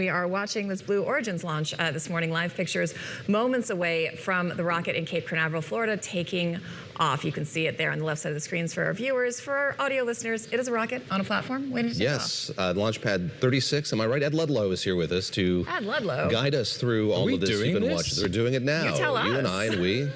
We are watching this Blue Origin's launch this morning. Live pictures moments away from the rocket in Cape Canaveral, Florida, taking off. You can see it there on the left side of the screens for our viewers. For our audio listeners, it is a rocket on a platform waiting to take off. Yes, launch pad 36. Am I right? Ed Ludlow is here with us to guide us through all of this you've been watching. We're doing it now. You tell us. You and I and we.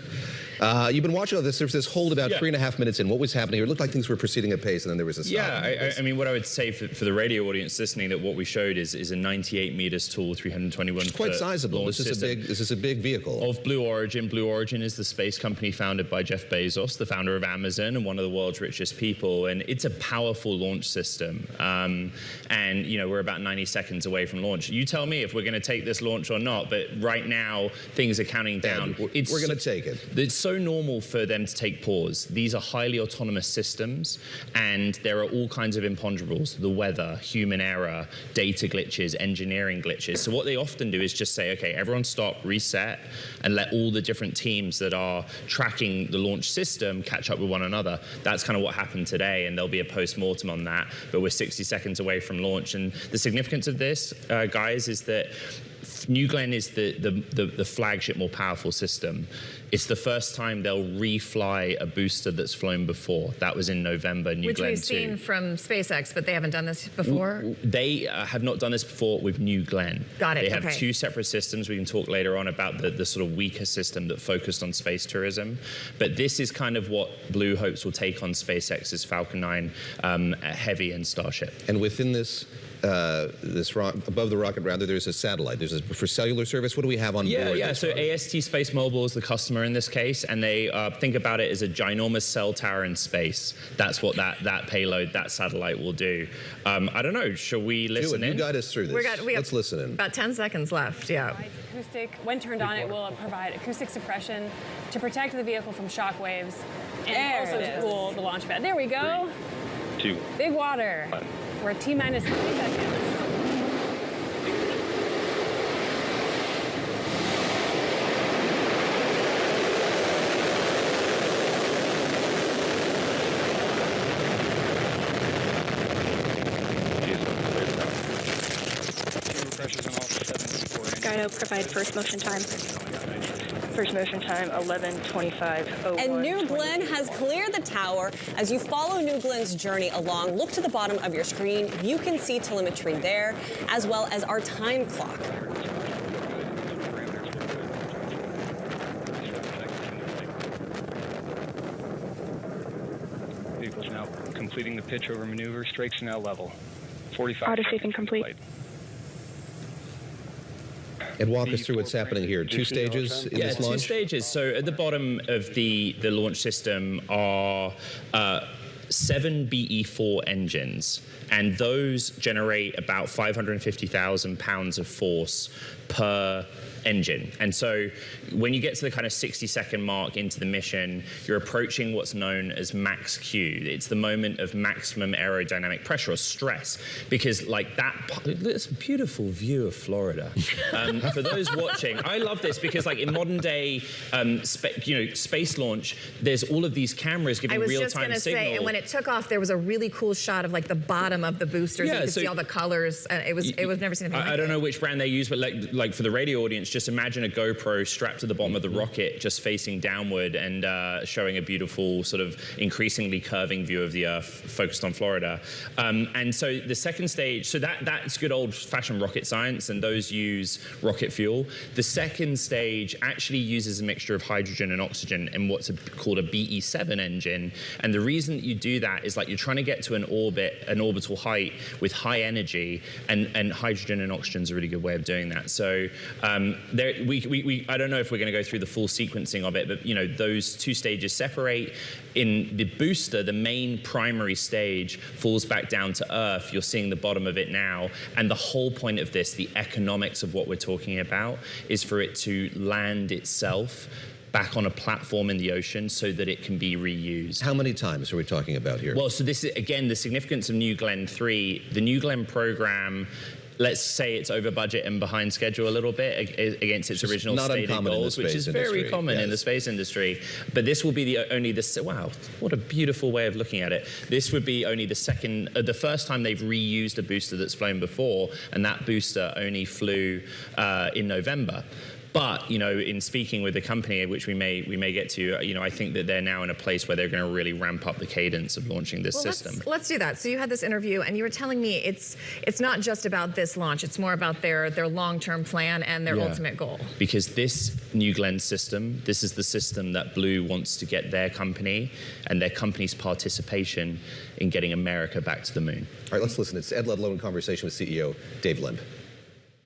You've been watching all this. There's this hold about 3.5 minutes in. What was happening here? It looked like things were proceeding at pace, and then there was a stop. Yeah, I mean, what I would say for the radio audience listening, that what we showed is a 98 meters tall, 321 foot. It's quite sizable. This is a big vehicle. Of Blue Origin. Blue Origin is the space company founded by Jeff Bezos, the founder of Amazon and one of the world's richest people. And it's a powerful launch system. And, you know, we're about 90 seconds away from launch. You tell me if we're going to take this launch or not, but right now, things are counting down. We're going to take it. It's so normal for them to take pause. These are highly autonomous systems, and there are all kinds of imponderables: the weather, human error, data glitches, engineering glitches. So what they often do is just say, okay, everyone stop, reset, and let all the different teams that are tracking the launch system catch up with one another. That's kind of what happened today, and there'll be a post-mortem on that, but we're 60 seconds away from launch. And the significance of this, guys, is that New Glenn is the flagship, more powerful system. It's the first time they'll refly a booster that's flown before. That was in November, New Glenn 2. Which we've seen from SpaceX, but they haven't done this before? They have not done this before with New Glenn. Got it, They have two separate systems. We can talk later on about the sort of weaker system that focused on space tourism. But this is kind of what Blue hopes will take on SpaceX's Falcon 9 Heavy and Starship. And within this, above the rocket, rather, there's a satellite. For cellular service, what do we have on board? Yeah. So AST Space Mobile is the customer in this case, and they think about it as a ginormous cell tower in space. That's what that payload, that satellite will do. I don't know. Shall we listen in? You guide us through this. Let's listen in. About 10 seconds left. Yeah. Acoustic. When turned on, it will provide acoustic suppression to protect the vehicle from shock waves, and also to cool the launch pad. There we go. 3, 2, Big water. 1. We're at T-minus 3 seconds. Guido, provide first motion time. First motion time, 11:25:01. And New Glenn has cleared the tower. As you follow New Glenn's journey along, look to the bottom of your screen. You can see telemetry there, as well as our time clock. Vehicle's now completing the pitch over maneuver. Strakes are now level. 45. Auto sweeping complete. And walk us through what's happening here. 2 stages in this launch? 2 stages. So at the bottom of the launch system are 7 BE4 engines, and those generate about 550,000 pounds of force per engine. And so when you get to the kind of 60-second mark into the mission, you're approaching what's known as max Q. It's the moment of maximum aerodynamic pressure or stress, because like that, it's a beautiful view of Florida. For those watching, I love this because like in modern day, space launch, there's all of these cameras giving real-time signal. I was just going to say, and when it took off, there was a really cool shot of like the bottom of the boosters. You could see all the colors. And it was never seen. I don't know which brand they use, but like for the radio audience, just imagine a GoPro strapped to the bottom of the rocket, just facing downward and showing a beautiful sort of increasingly curving view of the Earth focused on Florida. And so the second stage, so that's good old-fashioned rocket science, and those use rocket fuel. The second stage actually uses a mixture of hydrogen and oxygen in what's called a BE7 engine. And the reason that you do that is like you're trying to get to an orbital height with high energy, and hydrogen and oxygen is a really good way of doing that. So I don't know if we're going to go through the full sequencing of it, but you know, those 2 stages separate. In the booster, the main primary stage falls back down to Earth. You're seeing the bottom of it now. And the whole point of this, the economics of what we're talking about, is for it to land itself back on a platform in the ocean so that it can be reused. How many times are we talking about here? Well, so this is, again, the significance of New Glenn 3. The New Glenn program let's say it's over budget and behind schedule a little bit against its original stated goals, which is very common in the space industry. But this will be wow, what a beautiful way of looking at it. This would be only the first time they've reused a booster that's flown before, and that booster only flew in November. But, you know, in speaking with the company, which we may get to, you know, I think that they're now in a place where they're going to really ramp up the cadence of launching this system. Let's do that. So you had this interview, and you were telling me it's not just about this launch. It's more about their long-term plan and their ultimate goal. Because this New Glenn system, this is the system that Blue wants to get their company and their company's participation in getting America back to the moon. All right, let's listen. It's Ed Ludlow in conversation with CEO Dave Limp.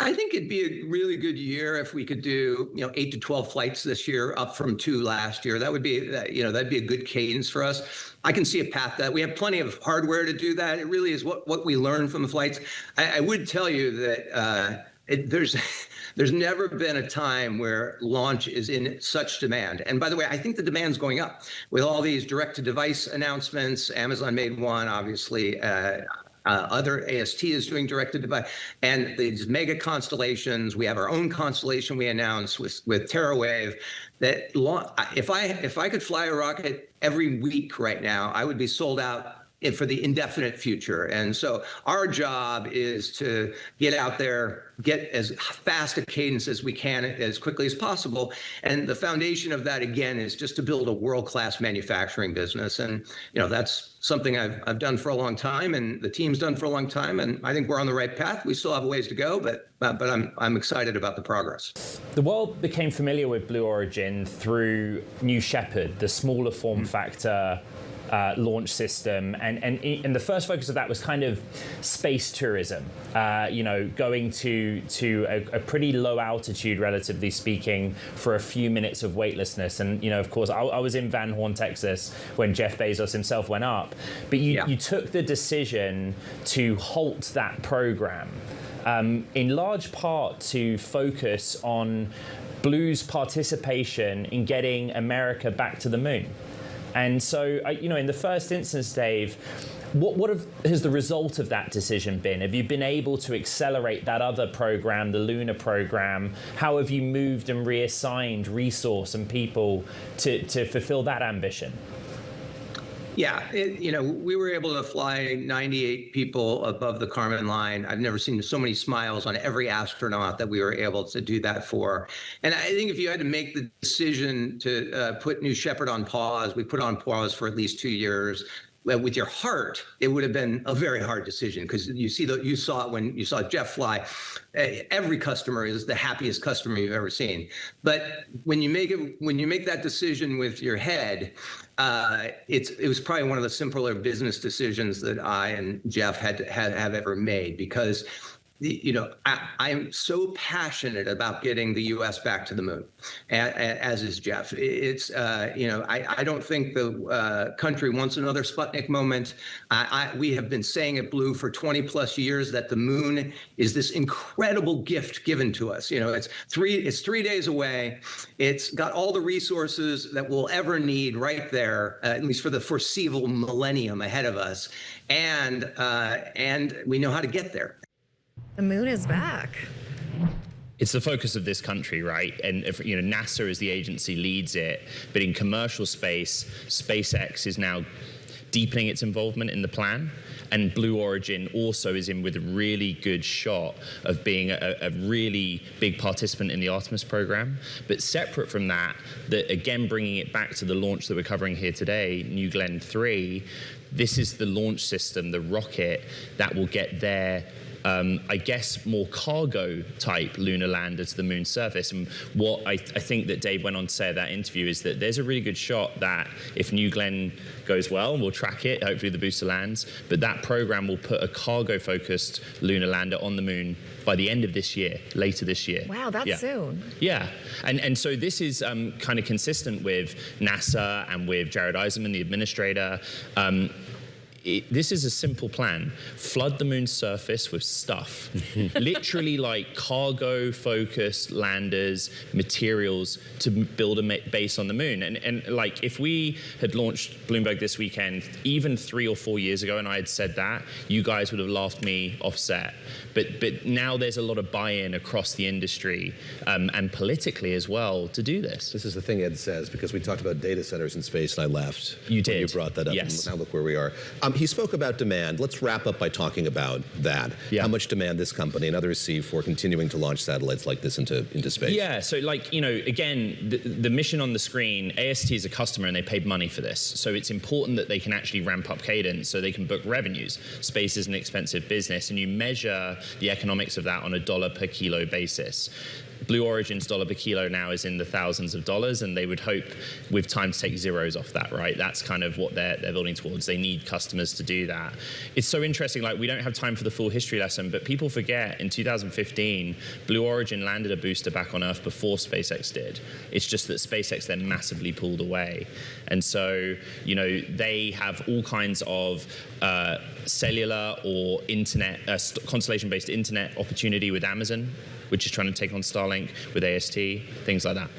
I think it'd be a really good year if we could do, 8 to 12 flights this year, up from 2 last year. That would be, that'd be a good cadence for us. I can see a path that we have plenty of hardware to do that. It really is what we learn from the flights. I would tell you that there's never been a time where launch is in such demand. And by the way, I think the demand's going up with all these direct-to-device announcements. Amazon made one, obviously. Other AST is doing direct-to-device, and these mega constellations. We have our own constellation we announced with TerraWave. That if I could fly a rocket every week right now, I would be sold out for the indefinite future. And so our job is to get out there, get as fast a cadence as we can, as quickly as possible. And the foundation of that, again, is just to build a world-class manufacturing business. And that's something I've done for a long time, and the team's done for a long time. And I think we're on the right path. We still have a ways to go, but I'm excited about the progress. The world became familiar with Blue Origin through New Shepard, the smaller form factor launch system, and the first focus of that was kind of space tourism, going to a pretty low altitude, relatively speaking, for a few minutes of weightlessness. And of course, I was in Van Horn, Texas, when Jeff Bezos himself went up, but you took the decision to halt that program, in large part to focus on Blue's participation in getting America back to the moon. And so, in the first instance, Dave, what has the result of that decision been? Have you been able to accelerate that other program, the Lunar program? How have you moved and reassigned resource and people to fulfill that ambition? Yeah, we were able to fly 98 people above the Kármán line. I've never seen so many smiles on every astronaut that we were able to do that for. And I think if you had to make the decision to put New Shepard on pause, we put it on pause for at least 2 years. With your heart, it would have been a very hard decision, because you saw it when you saw Jeff fly. Every customer is the happiest customer you've ever seen. But when you make that decision with your head, it was probably one of the simpler business decisions that I and Jeff have ever made, because I am so passionate about getting the U.S. back to the moon, as is Jeff. It's, I don't think the country wants another Sputnik moment. We have been saying at Blue for 20 plus years that the moon is this incredible gift given to us. It's 3 days away. It's got all the resources that we'll ever need right there, at least for the foreseeable millennium ahead of us. And we know how to get there. The moon is back. It's the focus of this country, right? And NASA as the agency leads it, but in commercial space, SpaceX is now deepening its involvement in the plan. And Blue Origin also is in with a really good shot of being a really big participant in the Artemis program. But separate from that, again, bringing it back to the launch that we're covering here today, New Glenn 3, this is the launch system, the rocket that will get their I guess, more cargo-type lunar lander to the moon's surface. And what I think that Dave went on to say at that interview is that there's a really good shot that if New Glenn goes well, and we'll track it, hopefully the booster lands, but that program will put a cargo-focused lunar lander on the moon by the end of this year, later this year. Wow, that's soon. Yeah, and so this is kind of consistent with NASA and with Jared Isaacman, the administrator. this is a simple plan. Flood the moon's surface with stuff. Literally like cargo-focused landers, materials to build a base on the moon. And like if we had launched Bloomberg this weekend, even 3 or 4 years ago, and I had said that, you guys would have laughed me offset. But now there's a lot of buy-in across the industry and politically as well to do this. This is the thing Ed says, because we talked about data centers in space and I laughed. You did. You brought that up. Yes. And now look where we are. He spoke about demand. Let's wrap up by talking about that. Yeah. How much demand this company and others see for continuing to launch satellites like this into space. Yeah, so like, you know, again, the mission on the screen, AST is a customer and they paid money for this. So it's important that they can actually ramp up cadence so they can book revenues. Space is an expensive business and you measure the economics of that on a dollar per kilo basis. Blue Origin's dollar per kilo now is in the thousands of dollars, and they would hope with time to take zeros off that, right? That's kind of what they're building towards. They need customers to do that. It's so interesting, like we don't have time for the full history lesson, but people forget in 2015, Blue Origin landed a booster back on Earth before SpaceX did. It's just that SpaceX then massively pulled away. And so, you know, they have all kinds of cellular or internet, constellation-based internet opportunity with Amazon, which is trying to take on Starlink with AST, things like that.